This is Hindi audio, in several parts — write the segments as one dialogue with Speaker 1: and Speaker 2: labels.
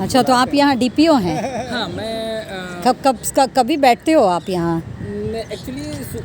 Speaker 1: अच्छा, तो आप यहाँ डीपीओ हैं?
Speaker 2: हाँ, मैं
Speaker 1: कभी बैठते हो आप यहाँ?
Speaker 2: एक्चुअली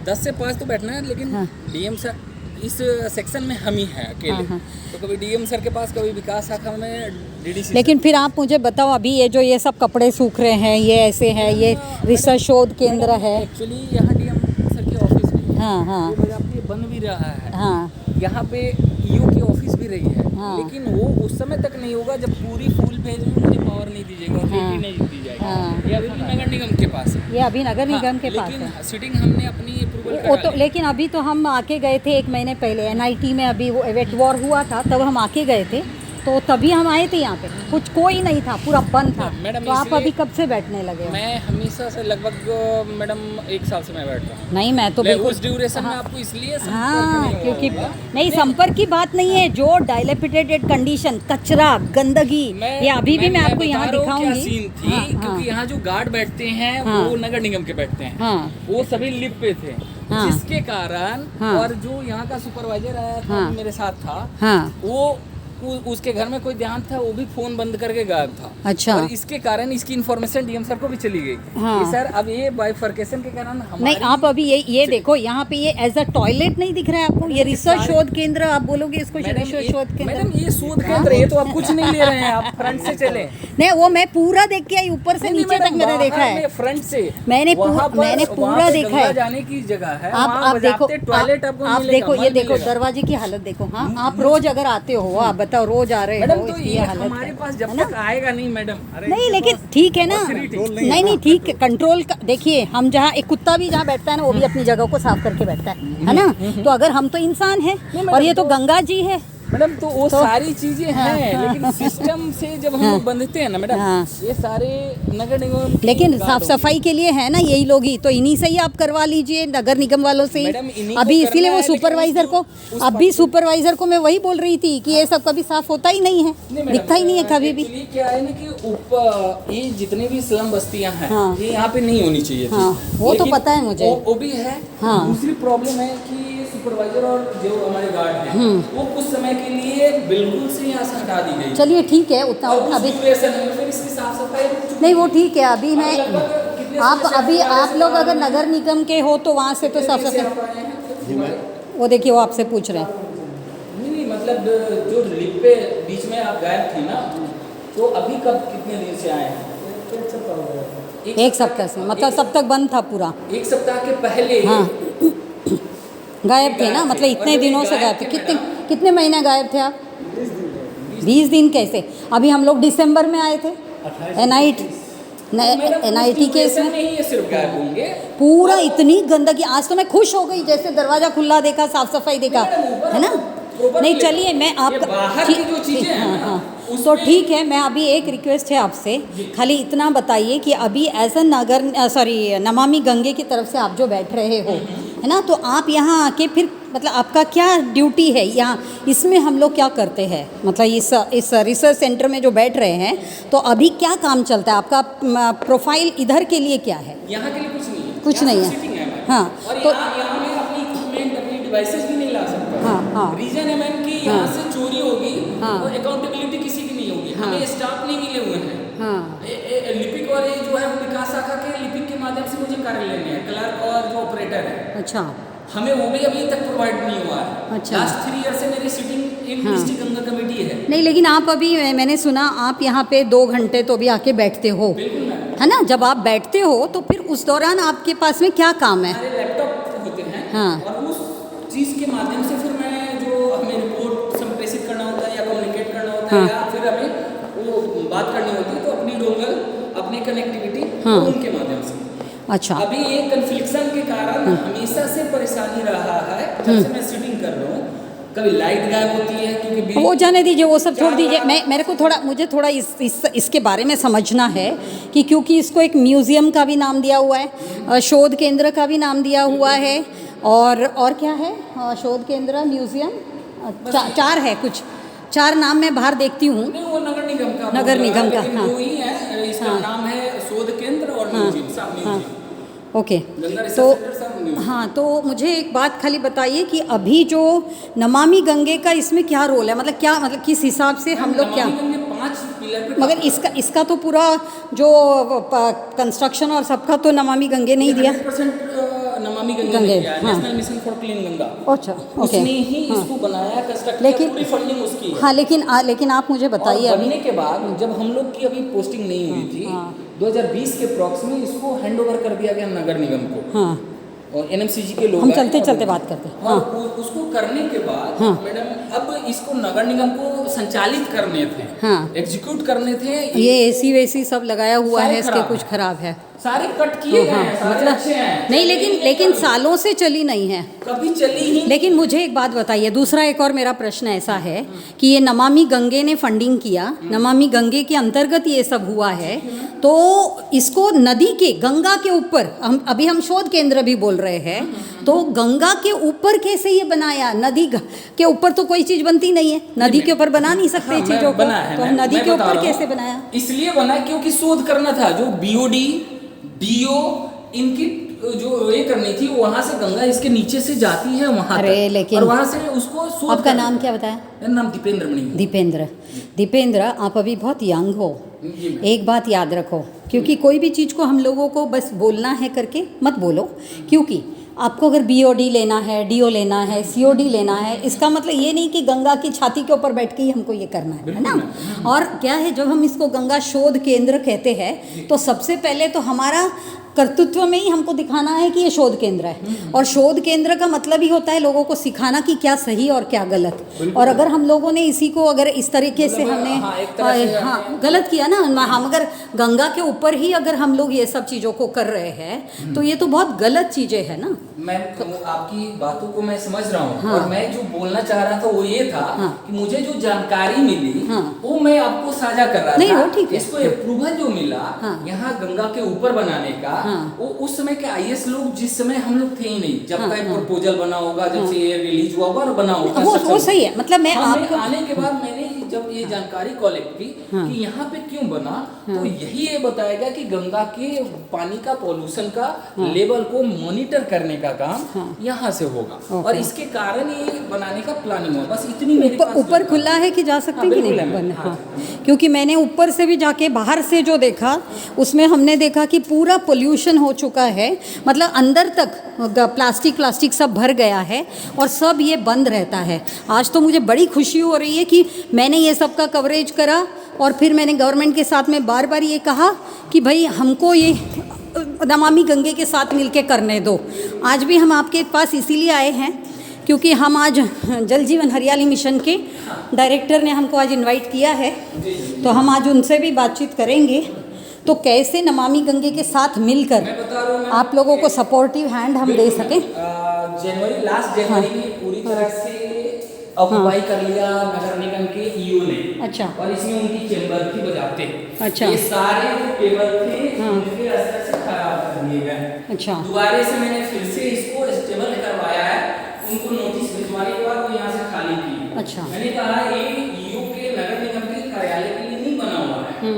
Speaker 2: 10 से 5 तो बैठना है, लेकिन
Speaker 1: हाँ।
Speaker 2: डीएम सर इस सेक्शन में हम ही हैं अकेले।
Speaker 1: हाँ, हाँ।
Speaker 2: तो कभी डीएम सर के पास, कभी विकास शाखा में डीडीसी।
Speaker 1: लेकिन फिर आप मुझे बताओ, अभी ये सब कपड़े सूख रहे हैं, ये ऐसे है, ये रिसर्च शोध केंद्र है।
Speaker 2: एक्चुअली यहाँ डीएम सर की ऑफिस भी है।
Speaker 1: हाँ, हाँ।
Speaker 2: वो मेरा आपके बन भी रहा है।
Speaker 1: हाँ,
Speaker 2: यहाँ पे ईओ की ऑफिस भी रही है।
Speaker 1: हाँ।
Speaker 2: लेकिन वो उस समय तक नहीं होगा जब पूरी फुल पेज में मुझे पावर नहीं दी जाएगी, ऑथोरिटी नहीं दी जाएगी।
Speaker 1: हाँ।
Speaker 2: ये अभी भी नगर निगम के पास है।
Speaker 1: ये अभी नगर निगम के पास
Speaker 2: लेकिन
Speaker 1: है।
Speaker 2: सीटिंग हमने अपनी अप्रूवल
Speaker 1: वो
Speaker 2: करा
Speaker 1: तो,
Speaker 2: ली।
Speaker 1: लेकिन अभी तो हम आके गए थे 1 महीने पहले एनआईटी में, अभी वो वेट वॉर हुआ था तब हम आके गए थे, तो तभी हम आए थे यहाँ पे, कुछ कोई नहीं था, पूरा बंद था।
Speaker 2: मैडम,
Speaker 1: तो आप
Speaker 2: इसलिए
Speaker 1: अभी कब से बैठने लगे हो?
Speaker 2: मैं हमेशा से लगभग मैडम 1 साल से मैं बैठ रहा हूँ।
Speaker 1: नहीं, मैं तो
Speaker 2: ले,
Speaker 1: बिल्कुल
Speaker 2: उस ड्यूरेशन में आपको इसलिए संपर्क
Speaker 1: हाँ,
Speaker 2: नहीं
Speaker 1: क्योंकि
Speaker 2: होगा।
Speaker 1: नहीं, संपर्क की बात नहीं है, जो डायलेपिटेटेड कंडीशन, कचरा, गंदगी, ये अभी भी मैं आपको यहाँ
Speaker 2: बता रहा हूँ क्या
Speaker 1: दिखाऊंगी।
Speaker 2: सीन थी।
Speaker 1: हाँ, हाँ।
Speaker 2: क्योंकि यहाँ जो गार्ड बैठते हैं
Speaker 1: हाँ।
Speaker 2: वो नगर निगम के बैठते हैं।
Speaker 1: हाँ।
Speaker 2: वो सभी लिफ्ट पे थे।
Speaker 1: हाँ।
Speaker 2: जिसके कारण
Speaker 1: हाँ।
Speaker 2: और जो यहाँ का सुपरवाइजर आया था,
Speaker 1: हाँ।
Speaker 2: मेरे साथ था,
Speaker 1: हाँ।
Speaker 2: वो उसके घर में कोई ध्यान था, वो भी फोन बंद करके गायब था।
Speaker 1: अच्छा।
Speaker 2: और इसके कारण इसकी इन्फॉर्मेशन डीएम सर को भी चली गई।
Speaker 1: हाँ।
Speaker 2: कि सर अब ये बाइफर्केशन के कारण
Speaker 1: नहीं, आप अभी ये देखो, यहाँ पे ये एज अ टॉयलेट नहीं दिख रहा है आपको? ये रिसर्च शोध केंद्र आप बोलोगे इसको? रिसर्च शोध केंद्र,
Speaker 2: मैडम ये शोध केंद्र, ये तो आप कुछ नहीं ले रहे हैं, आप फ्रंट से चले।
Speaker 1: नहीं, वो मैं पूरा देख के आई, ऊपर से नीचे तक मैंने देखा है।
Speaker 2: फ्रंट से
Speaker 1: मैंने पूरा देखा है।
Speaker 2: जाने की जगह है।
Speaker 1: आप देखो,
Speaker 2: टॉयलेट आपको
Speaker 1: आप
Speaker 2: मिलेगा,
Speaker 1: देखो, ये
Speaker 2: मल
Speaker 1: देखो
Speaker 2: मिलेगा।
Speaker 1: दरवाजे की हालत देखो। हाँ, आप रोज अगर आते हो, आप बताओ, रोज आ रहे हो,
Speaker 2: मैडम तो
Speaker 1: इसकी
Speaker 2: ये
Speaker 1: हालत
Speaker 2: हमारे
Speaker 1: है।
Speaker 2: पास जब तक आएगा नहीं मैडम। अरे
Speaker 1: नहीं, लेकिन ठीक है ना,
Speaker 2: Facility।
Speaker 1: नहीं ठीक है, कंट्रोल का देखिए, हम जहाँ एक कुत्ता भी जहाँ बैठता है ना, वो भी अपनी जगह को साफ करके बैठता है ना? तो अगर हम तो इंसान हैं, और ये तो गंगा जी है
Speaker 2: मैडम, तो वो सारी चीजें
Speaker 1: हाँ,
Speaker 2: हैं।
Speaker 1: हाँ,
Speaker 2: लेकिन सिस्टम से जब हम लोग बंधते हैं ना मैडम,
Speaker 1: हाँ।
Speaker 2: ये सारे नगर निगम की
Speaker 1: लेकिन
Speaker 2: बात
Speaker 1: साफ
Speaker 2: होगी।
Speaker 1: सफाई के लिए है ना यही लोग ही, तो इन्हीं से ही आप करवा लीजिए, नगर निगम वालों से
Speaker 2: मैडम,
Speaker 1: ही।
Speaker 2: इन्हीं
Speaker 1: अभी
Speaker 2: को
Speaker 1: इसीलिए
Speaker 2: करना
Speaker 1: वो
Speaker 2: है, लेकिन
Speaker 1: सुपरवाइजर को, अभी सुपरवाइजर को मैं वही बोल रही थी कि ये सब कभी साफ होता ही नहीं है,
Speaker 2: नहीं मैडम,
Speaker 1: दिखता ही नहीं है कभी भी।
Speaker 2: एक्चुअली क्या है ना कि ऊपर ये जितने भी स्लम बस्तियां हैं,
Speaker 1: हाँ।
Speaker 2: ये यहाँ पे नहीं होनी चाहिए थी।
Speaker 1: हाँ, वो तो
Speaker 2: लेकिन
Speaker 1: पता है मुझे।
Speaker 2: वो भी है।
Speaker 1: हाँ।
Speaker 2: दूसरी प्रॉब्लम है कि सुपरवाइजर और जो हमारे गार्ड हैं, वो कुछ समय के लिए बिल्कुल से यहाँ से हटा दी गई।
Speaker 1: चलिए ठीक है, उतना
Speaker 2: और उस
Speaker 1: अभी
Speaker 2: ड्यूरेशन में फिर इसकी साफ सफाई रुक चुकी
Speaker 1: नहीं, वो ठीक है। अभी मैं
Speaker 2: लगभग कितने
Speaker 1: आप
Speaker 2: समय से
Speaker 1: अभी
Speaker 2: हमारे
Speaker 1: आप लोग अगर नगर निगम के हो तो वहाँ से तो साफ
Speaker 2: से
Speaker 1: सफाई,
Speaker 2: आप आए हैं?
Speaker 1: वो देखिए, वो आपसे पूछ रहे हैं।
Speaker 2: नहीं, मतलब जो लिप पे बीच में आप गायब थे ना, तो अभी कब कितने दिन से आए हैं?
Speaker 1: एक सप्ताह से, मतलब सब तक बंद था पूरा।
Speaker 2: एक सप्ताह के पहले।
Speaker 1: हाँ, गायब थे ना, मतलब इतने दिनों से गायब थे। कितने कितने महीने गायब थे आप? 20 दिन कैसे? अभी हम लोग दिसंबर में आए थे एनआईटी के इसमें,
Speaker 2: नहीं, ये सिर्फ गायब होंगे
Speaker 1: पूरा इतनी गंदगी। आज तो मैं खुश हो गई, जैसे दरवाजा खुला देखा, साफ सफाई देखा, है ना? नहीं, चलिए, मैं आपका
Speaker 2: बाहर की जो चीजें हैं
Speaker 1: हाँ,
Speaker 2: ना,
Speaker 1: हाँ, तो ठीक है। मैं अभी एक रिक्वेस्ट है आपसे, खाली इतना बताइए कि अभी एज अ नमामि गंगे की तरफ से आप जो बैठ रहे हो, है ना, तो आप यहाँ आके फिर मतलब आपका क्या ड्यूटी है यहाँ, इसमें हम लोग क्या करते हैं? मतलब इस रिसर्च सेंटर में जो बैठ रहे हैं, तो अभी क्या काम चलता है आपका? प्रोफाइल इधर के लिए क्या है?
Speaker 2: यहाँ के लिए कुछ नहीं है,
Speaker 1: कुछ नहीं है।
Speaker 2: सिटिंग है हमारी।
Speaker 1: हाँ,
Speaker 2: और
Speaker 1: तो
Speaker 2: यहाँ में अपनी इक्विपमेंट, अपनी डिवाइसेस भी नहीं ला सकते।
Speaker 1: हाँ, हाँ।
Speaker 2: रीजन है मैम कि यहाँ से चोरी होगी,
Speaker 1: हाँ।
Speaker 2: तो अकाउंटेबिलिटी किसी की नहीं होगी। हमें स्टाफ नहीं मिले हुए हैं।
Speaker 1: हाँ,
Speaker 2: लिपिक और ये जो है वो विकास शाखा के लिपिक के माध्यम से मुझे कार्य लेने हैं, क्लर्क और जो ऑपरेटर है,
Speaker 1: अच्छा,
Speaker 2: हमें वो भी अभी तक प्रोवाइड नहीं हुआ है।
Speaker 1: अच्छा।
Speaker 2: लास्ट 3 ईयर से मेरी सिटिंग एक डिस्ट्रिक्ट गंगा कमेटी है।
Speaker 1: नहीं, लेकिन आप अभी, मैंने सुना आप यहाँ पे 2 घंटे तो भी आके बैठते हो,
Speaker 2: बिल्कुल मैम।
Speaker 1: है ना? जब आप बैठते हो तो फिर उस दौरान आपके पास में क्या काम है?
Speaker 2: हमारे लैपटॉप होते हैं।
Speaker 1: हाँ।
Speaker 2: और उस चीज़ के माध्यम से फिर मैं जो हमें रिपोर्ट संप्रेषित करना होता है या कम्युनिकेट करना होता है, या फिर हमें वो बात करनी होती है, तो अपनी डोंगल, अपनी कनेक्टिविटी, उनके माध्यम से।
Speaker 1: अच्छा,
Speaker 2: अभी ये कन्फ्लिक्शन के कारण हमेशा से परेशानी रहा है। जब से मैं सीटिंग कर रहा हूँ, कभी लाइट गायब होती है क्योंकि
Speaker 1: वो जाने दीजिए, वो सब छोड़ दीजिए। मेरे को मुझे थोड़ा इसके बारे में समझना है कि क्योंकि इसको एक म्यूज़ियम का भी नाम दिया हुआ है, शोध केंद्र का भी नाम दिया हुआ है, और क्या है? शोध केंद्र, म्यूज़ियम, 4 है कुछ, 4 नाम मैं बाहर देखती हूँ।
Speaker 2: नहीं, वो नगर निगम का,
Speaker 1: नगर निगम का,
Speaker 2: लेकिन
Speaker 1: हाँ।
Speaker 2: वो ही है, इसका नाम है शोध केंद्र और म्यूजियम, सब म्यूजियम।
Speaker 1: ओके,
Speaker 2: गंगा रिसर्च
Speaker 1: तो
Speaker 2: सेंटर सब म्यूजियम।
Speaker 1: हाँ, तो मुझे एक बात खाली बताइए कि अभी जो नमामि गंगे का इसमें क्या रोल है? मतलब क्या, मतलब किस हिसाब से हम लोग क्या?
Speaker 2: नमामि गंगे 5 पिलर पे
Speaker 1: मगर इसका तो पूरा जो कंस्ट्रक्शन और सबका तो नमामि गंगे नहीं दिया।
Speaker 2: 100% नमामि गंगे
Speaker 1: गंगे,
Speaker 2: ने किया है,
Speaker 1: हाँ।
Speaker 2: National mission for clean Ganga.
Speaker 1: अच्छा, ओके।
Speaker 2: उसने ही
Speaker 1: हाँ।
Speaker 2: इसको बनाया, कंस्ट्रक्ट किया,
Speaker 1: लेकिन
Speaker 2: पूरी फंडिंग उसकी है।
Speaker 1: हाँ, लेकिन आप मुझे बताइए
Speaker 2: और
Speaker 1: अभी।
Speaker 2: बनने के बाद जब हम लोग की अभी पोस्टिंग नहीं हुई थी, 2020 के अप्रॉक्स में इसको हैंड ओवर कर दिया गया नगर निगम को।
Speaker 1: हाँ,
Speaker 2: और एनएमसीजी के लोग
Speaker 1: हम
Speaker 2: आए
Speaker 1: चलते
Speaker 2: और-
Speaker 1: चलते बात करते हैं।
Speaker 2: और
Speaker 1: हाँ,
Speaker 2: उसको करने के बाद
Speaker 1: हाँ।
Speaker 2: मैडम अब इसको नगर निगम को संचालित करने थे,
Speaker 1: हाँ।
Speaker 2: एग्जीक्यूट करने थे।
Speaker 1: ये एसी वेसी सब लगाया हुआ
Speaker 2: सारे
Speaker 1: है, इसके
Speaker 2: खराब
Speaker 1: कुछ
Speaker 2: हैं।
Speaker 1: खराब है।
Speaker 2: सारे कट किए गए
Speaker 1: हाँ,
Speaker 2: हैं, सारे
Speaker 1: मतलब
Speaker 2: अच्छे हैं।
Speaker 1: नहीं, लेकिन सालों से चली नहीं है।
Speaker 2: कभी चली ही
Speaker 1: लेकिन मुझे एक बात बताइए, दूसरा एक और मेरा प्रश्न ऐसा है कि ये नमामि गंगे ने फंडिंग किया, नमामि गंगे के अंतर्गत ये सब हुआ है, तो इसको नदी के, गंगा के ऊपर, हम शोध केंद्र भी बोल रहे हैं, तो गंगा के ऊपर कैसे ये बनाया? नदी के ऊपर तो कोई चीज़ बनती नहीं है, नदी के ऊपर बना नहीं सकते चीज़ों को, तो नदी के ऊपर कैसे बनाया?
Speaker 2: इसलिए बना क्योंकि शोध करना था, जो बीओडी डीओ इनकी जो ये करनी थी, वहां से गंगा इसके नीचे से जाती है वहां
Speaker 1: अरे,
Speaker 2: तक,
Speaker 1: लेकिन
Speaker 2: और वहां से उसको शोध
Speaker 1: आपका
Speaker 2: करना।
Speaker 1: नाम क्या बताया?
Speaker 2: मेरा नाम दीपेंद्र मणि।
Speaker 1: दीपेंद्र, आप अभी बहुत यंग हो।
Speaker 2: जी मैम।
Speaker 1: एक बात याद रखो, क्योंकि कोई भी चीज़ को हम लोगों को बस बोलना है करके मत बोलो, क्योंकि आपको अगर बीओडी लेना है, डीओ लेना है, सीओडी लेना है, इसका मतलब ये नहीं कि गंगा की छाती के ऊपर बैठ के ही हमको ये करना है ना। और क्या है, जब हम इसको गंगा शोध केंद्र कहते हैं, तो सबसे पहले तो हमारा कर्तृत्व में ही हमको दिखाना है कि ये शोध केंद्र है, और शोध केंद्र का मतलब ही होता है लोगों को सिखाना कि क्या सही और क्या गलत। और अगर हम लोगों ने इसी को अगर इस तरीके से हमने
Speaker 2: हाँ, एक तरह से
Speaker 1: हाँ गलत किया ना, हम अगर गंगा के ऊपर ही अगर हम लोग ये सब चीज़ों को कर रहे हैं, तो ये तो बहुत गलत चीज़ें हैं ना।
Speaker 2: मैं आपकी बातों को मैं समझ रहा हूँ,
Speaker 1: हाँ।
Speaker 2: और मैं जो बोलना चाह रहा था वो ये था
Speaker 1: हाँ।
Speaker 2: कि मुझे जो जानकारी मिली,
Speaker 1: हाँ।
Speaker 2: वो मैं आपको साझा कर रहा
Speaker 1: नहीं,
Speaker 2: था।
Speaker 1: वो ठीक है।
Speaker 2: इसको अप्रूवल जो मिला
Speaker 1: हाँ।
Speaker 2: यहाँ गंगा के ऊपर बनाने का,
Speaker 1: हाँ।
Speaker 2: वो उस समय के आईएएस लोग, जिस समय हम लोग थे ही नहीं, जब
Speaker 1: हाँ,
Speaker 2: का एक
Speaker 1: हाँ।
Speaker 2: प्रपोजल बना होगा, जब से ये रिलीज हुआ होगा और बना होगा,
Speaker 1: वो
Speaker 2: construction।
Speaker 1: सही है, मतलब मैं
Speaker 2: हमें
Speaker 1: आपको
Speaker 2: आने के बाद मैंने जब ये जानकारी कलेक्ट की
Speaker 1: हाँ।
Speaker 2: कि यहाँ पे क्यों बना, तो यही ये बताया गया कि गंगा के पानी का पॉल्यूशन का लेवल को मॉनिटर करने का काम यहाँ से होगा, और इसके कारण ये बनाने का प्लानिंग हुआ। बस इतनी मेरे पास
Speaker 1: ऊपर खुला है कि जा सकते हैं कि
Speaker 2: बिल्कुल
Speaker 1: नहीं
Speaker 2: है,
Speaker 1: बन,
Speaker 2: हाँ।
Speaker 1: हाँ। क्योंकि मैंने ऊपर से भी जाके बाहर से जो देखा, उसमें हमने देखा कि पूरा पोल्यूशन हो चुका है, मतलब अंदर तक प्लास्टिक सब भर गया है, और सब ये बंद रहता है। आज तो मुझे बड़ी खुशी हो रही है कि मैंने ये सब का कवरेज करा, और फिर मैंने गवर्नमेंट के साथ में बार बार ये कहा कि भाई हमको ये नमामि गंगे के साथ मिलके करने दो। आज भी हम आपके पास इसीलिए आए हैं क्योंकि हम आज जल जीवन हरियाली मिशन के डायरेक्टर ने हमको आज इनवाइट किया है, तो हम आज उनसे भी बातचीत करेंगे, तो कैसे नमामि गंगे के साथ मिलकर
Speaker 2: मैं बता रहा हूँ,
Speaker 1: आप लोगों को सपोर्टिव हैंड हम दे सकें।
Speaker 2: लास्ट जनवरी में पूरी तरह से ऑक्युपाई कर लिया नगर निगम के ईओ ने।
Speaker 1: अच्छा।
Speaker 2: और इसमें उनकी चेंबर थी बजाते।
Speaker 1: अच्छा।
Speaker 2: ये सारे जो टेबल थे
Speaker 1: हाँ।
Speaker 2: उनके असर से खराब कर दिए गए।
Speaker 1: अच्छा।
Speaker 2: दोबारा से मैंने फिर से इसको स्टेबल करवाया है, उनको नोटिस भिजवाने के बाद वो यहाँ से खाली की।
Speaker 1: अच्छा।
Speaker 2: मैंने कहा ये ईओ के नगर निगम के कार्यालय के लिए नहीं बना हुआ है,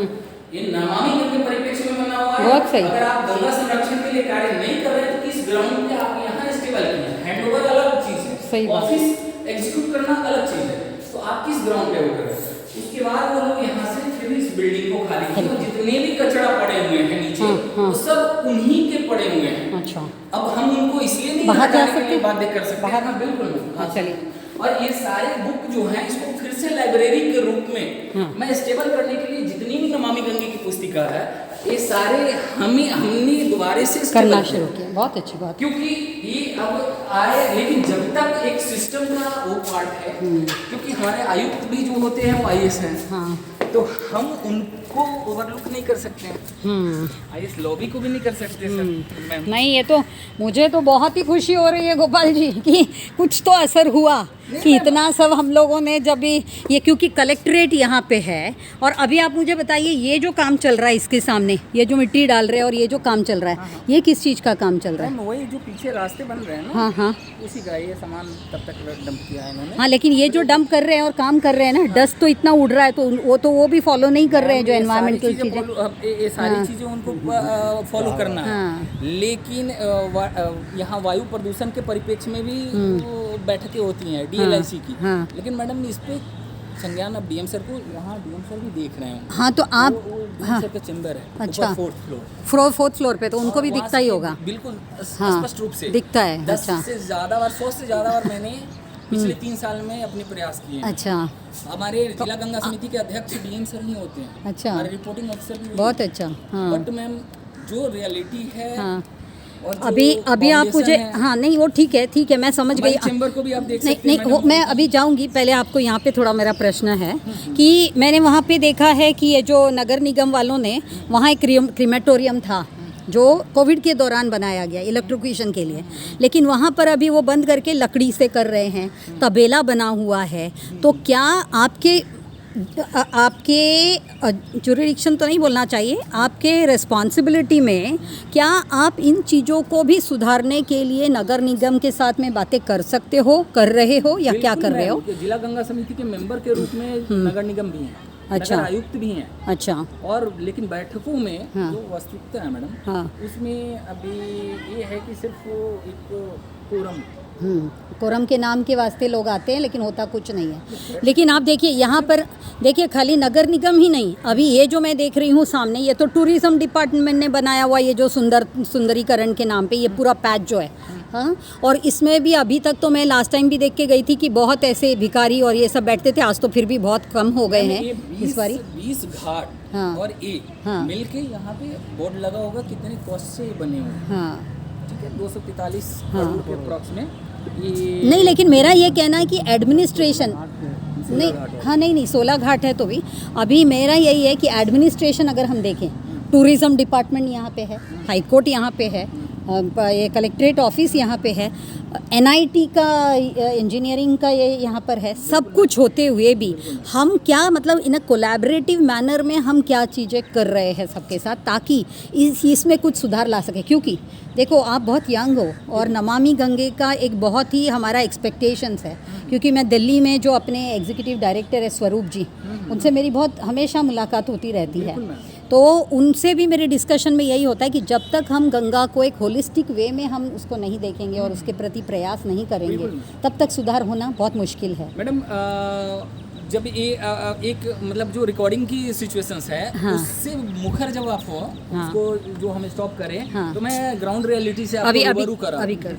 Speaker 2: ये नमामि गंगे परिप्रेक्ष्य में बना हुआ है।
Speaker 1: बहुत सही।
Speaker 2: अगर आप गंगा संरक्षण के लिए कार्य नहीं कर रहे तो किस ग्राउंड पे आप यहाँ स्टेबल किए? हैंडओवर अलग चीज है,
Speaker 1: सही बात।
Speaker 2: ऑफिस एग्जीक्यूट करना अलग चीज है, तो आप किस ग्राउंड पे वो कर रहे हैं? उसके बाद वो लोग यहाँ से फिर इस बिल्डिंग को खाली किया, और जितने भी कचरा पड़े हुए हैं नीचे,
Speaker 1: हाँ।
Speaker 2: वो सब उन्हीं के पड़े हुए हैं।
Speaker 1: अच्छा।
Speaker 2: अब हम उनको इसलिए नहीं
Speaker 1: बाहर जा
Speaker 2: हटाने के लिए
Speaker 1: सकते?
Speaker 2: बाध्य कर सकते।
Speaker 1: बाहर?
Speaker 2: हाँ बिल्कुल।
Speaker 1: हाँ, चलिए।
Speaker 2: और ये सारे बुक जो हैं इसको फिर से लाइब्रेरी के रूप में मैं स्टेबल करने के लिए जितनी भी नमामि गंगे की पुस्तिका है, ये सारे हमने दोबारा से
Speaker 1: करना शुरू किया। बहुत अच्छी बात।
Speaker 2: क्योंकि ये अब आए, लेकिन जब तक एक सिस्टम का वो पार्ट है, क्योंकि हमारे आयुक्त भी जो होते हैं वो आईएएस हैं,
Speaker 1: हाँ।
Speaker 2: तो हम उनको ओवरलुक नहीं कर सकते हैं, आईएएस लॉबी को भी नहीं कर सकते सर मैम।
Speaker 1: नहीं, ये तो मुझे तो बहुत ही खुशी हो रही है गोपाल जी कि कुछ तो असर हुआ, कि इतना सब हम लोगों ने जब भी ये, क्योंकि कलेक्ट्रेट यहाँ पे है, और अभी आप मुझे बताइए ये जो काम चल रहा है इसके सामने, ये जो मिट्टी डाल रहे हैं और ये जो काम चल रहा है, ये किस चीज़ का काम चल रहा है?
Speaker 2: मैम वही जो पीछे रास्ते बन रहे हैं ना,
Speaker 1: हाँ हाँ
Speaker 2: उसी का ये सामान तब तक डंप किया है इन्होंने।
Speaker 1: हाँ, लेकिन ये जो डंप कर रहे हैं और काम कर रहे हैं ना, डस्ट तो इतना उड़ रहा है, तो वो भी फॉलो नहीं कर रहे हैं जो एनवायरमेंटल चीज़ें।
Speaker 2: ये सारी चीज़ें उनको फॉलो करना है,
Speaker 1: हाँ।
Speaker 2: लेकिन यहाँ वायु प्रदूषण के परिप्रेक्ष्य में भी वो बैठकें होती हैं डीएलआईसी की,
Speaker 1: हाँ।
Speaker 2: लेकिन मैडम इस पे संज्ञान अब डीएम सर को यहाँ डीएम सर भी देख रहे हैं।
Speaker 1: हाँ तो आप
Speaker 2: डीएम सर का चैम्बर है
Speaker 1: अच्छा।
Speaker 2: फोर्थ फ्लोर,
Speaker 1: फोर्थ फ्लोर पे, तो उनको भी
Speaker 2: वहाँ
Speaker 1: दिखता ही
Speaker 2: से
Speaker 1: होगा।
Speaker 2: बिल्कुल
Speaker 1: हाँ,
Speaker 2: स्पष्ट रूप से
Speaker 1: दिखता है।
Speaker 2: 10
Speaker 1: अच्छा
Speaker 2: से ज़्यादा बार 100 से ज़्यादा बार मैंने पिछले 3 साल में अपने प्रयास किए हैं।
Speaker 1: अच्छा
Speaker 2: हमारे जिला गंगा समिति के अध्यक्ष डीएम सर ही होते हैं।
Speaker 1: अच्छा,
Speaker 2: हमारे रिपोर्टिंग ऑफिसर भी
Speaker 1: बहुत अच्छा। हाँ
Speaker 2: बट मैम जो रियलिटी है
Speaker 1: हाँ
Speaker 2: और जो
Speaker 1: अभी आप मुझे
Speaker 2: foundation है,
Speaker 1: हाँ नहीं वो ठीक है, मैं समझ गई।
Speaker 2: चैम्बर को भी आप देख
Speaker 1: नहीं
Speaker 2: सकते हैं
Speaker 1: नहीं वो मैं अभी जाऊंगी, पहले आपको यहाँ पे थोड़ा मेरा प्रश्न है कि मैंने वहाँ पे देखा है कि ये जो नगर निगम वालों ने वहाँ एक क्रीमेटोरियम था जो कोविड के दौरान बनाया गया इलेक्ट्रिफिकेशन के लिए, लेकिन वहाँ पर अभी वो बंद करके लकड़ी से कर रहे हैं, तबेला बना हुआ है। तो क्या आपके जुरिडिक्शन तो नहीं बोलना चाहिए, आपके रिस्पॉन्सिबिलिटी में क्या आप इन चीज़ों को भी सुधारने के लिए नगर निगम के साथ में बातें कर सकते हो, कर रहे हो या क्या कर रहे हो?
Speaker 2: जिला गंगा समिति के मेंबर के रूप में नगर निगम भी हैं,
Speaker 1: अच्छा,
Speaker 2: नगर आयुक्त भी हैं।
Speaker 1: अच्छा,
Speaker 2: और लेकिन बैठकों में
Speaker 1: हाँ,
Speaker 2: जो वास्तविकता है मैडम,
Speaker 1: हाँ,
Speaker 2: उसमें अभी ये है कि सिर्फ वो एक कोरम
Speaker 1: कोरम के नाम के वास्ते लोग आते हैं, लेकिन होता कुछ नहीं है। लेकिन आप देखिए यहाँ पर, देखिए खाली नगर निगम ही नहीं, अभी ये जो मैं देख रही हूँ सामने, ये तो टूरिज्म डिपार्टमेंट ने बनाया हुआ, ये जो सुंदरीकरण के नाम पे ये पूरा पैच जो है, हाँ। और इसमें भी अभी तक तो मैं लास्ट टाइम भी देख के गई थी कि बहुत ऐसे भिखारी और ये सब बैठते थे, आज तो फिर भी बहुत कम हो गए हैं इस बारी।
Speaker 2: 20 घाट
Speaker 1: हाँ,
Speaker 2: और
Speaker 1: हाँ,
Speaker 2: मिलके यहाँ पे बोर्ड लगा होगा कितने कॉस्ट से बने हुए हैं।
Speaker 1: हाँ,
Speaker 2: ठीक है, 243
Speaker 1: हाँ,
Speaker 2: करोड़ के अप्रॉक्स में ये
Speaker 1: नहीं, लेकिन मेरा ये कहना है कि एडमिनिस्ट्रेशन नहीं, हाँ नहीं 16 घाट है, तो भी अभी मेरा यही है कि एडमिनिस्ट्रेशन अगर हम देखें, टूरिज़्म डिपार्टमेंट यहाँ पे है, हाई कोर्ट यहाँ पे है, ये कलेक्ट्रेट ऑफिस यहाँ पे है, एनआईटी का इंजीनियरिंग का ये यहाँ पर है, सब कुछ होते हुए भी हम क्या मतलब इन अ कोलैबोरेटिव मैनर में हम क्या चीज़ें कर रहे हैं सबके साथ, ताकि इसमें कुछ सुधार ला सके। क्योंकि देखो आप बहुत यंग हो और नमामि गंगे का एक बहुत ही हमारा एक्सपेक्टेशंस है, क्योंकि मैं दिल्ली में जो अपने एग्जीक्यूटिव डायरेक्टर है स्वरूप जी, उनसे मेरी बहुत हमेशा मुलाकात होती रहती है, तो उनसे भी मेरे डिस्कशन में यही होता है कि जब तक हम गंगा को एक होलिस्टिक वे में हम उसको नहीं देखेंगे और उसके प्रति प्रयास नहीं करेंगे, तब तक सुधार होना बहुत मुश्किल है।
Speaker 2: मैडम जब ये एक मतलब जो रिकॉर्डिंग की सिचुएशंस है,
Speaker 1: हाँ,
Speaker 2: उससे मुखर जब आप हो,
Speaker 1: हाँ,
Speaker 2: उसको जो हम स्टॉप करें,
Speaker 1: हाँ,
Speaker 2: तो मैं ग्राउंड रियलिटी से आपको
Speaker 1: अभी
Speaker 2: रूबरू करा
Speaker 1: अभी कर